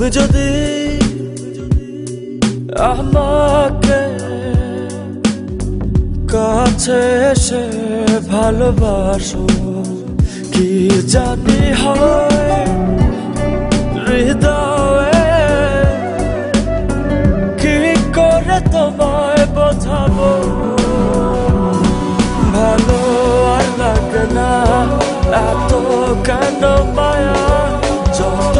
তুমি যদি আমাকে কাছে এসে ভালোবাসো, কি জানি হয় হৃদয়ে, কি করে তোমায় বোঝাবো। ভালো আর লাগে না এত কেন মায়া, যত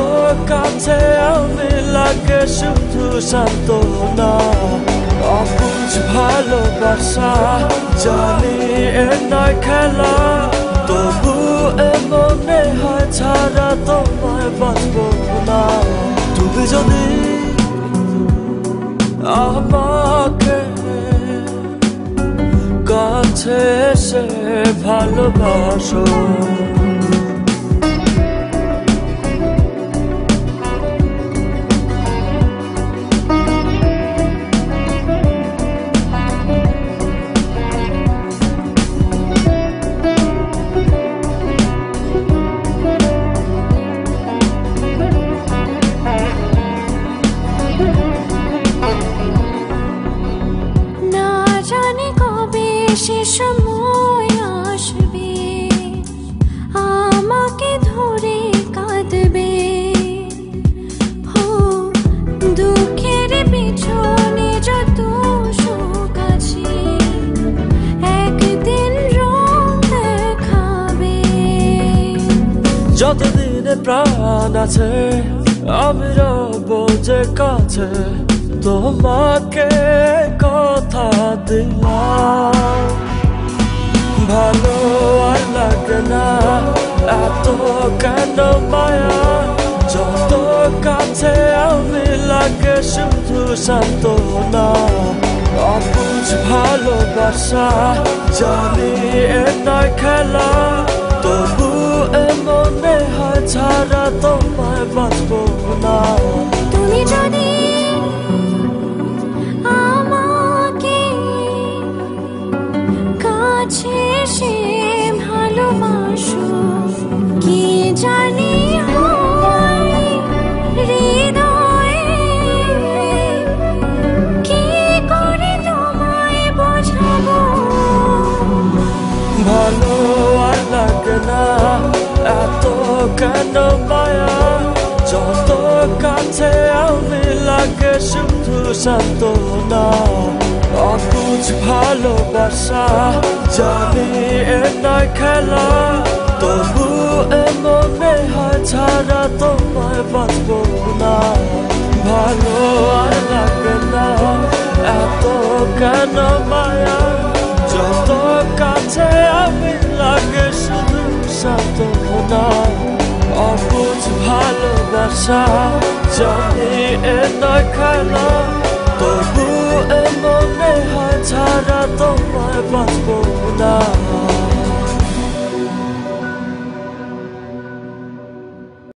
কাছে আমি লাগে শুধু সান্ত্বনা। অবুঝ ভালোবাসা জানি এ নয় খেলা, তবু এ মনে হয় ছাড়া তোমায় বাঁচবো না। তুমি যদি আমাকে কাছে এসে ভালোবাসো। সে সময় আসবে আমাকে ধরে কাঁদবে, হো দুঃখের পিছনে যত শোক আছে একদিন রং দেখাবে। যতদিনে প্রাণ আছে আমি রব যে কাছে, তোমাকে কথা দিলাম। ভালো আর লাগে না এত কেন মায়া, যত কাছে আমি লাগে শুধু সান্ত্বনা। অবুঝ ভালোবাসা জানি এ নয় খেলা, তবু এ মনে হয় ছাড়া তোমায় বাঁচবো না। তুমি যদি আমাকে কাছে এসে ভালোবাসো, কি জানি হয় হৃদয়ে, কি করে তোমায় বোঝাবো। ভালো আর লাগে না এত কেন মায়া, যত কাছে আমি লাগে শুধু সান্ত্বনা। অবুঝ ভালোবাসা জানি এ নয় খেলা, তবু এ মনে হয় ছাড়া তোমায় বাঁচবো না। ভালো আর লাগে না এত কেন মায়া, যত কাছে আমি লাগে শুধু সান্ত্বনা। অবুঝ ভালোবাসা জানি এ নয় খেলা, তবু এ মনে হয় ছাড়া তোমায় বাঁচবো না।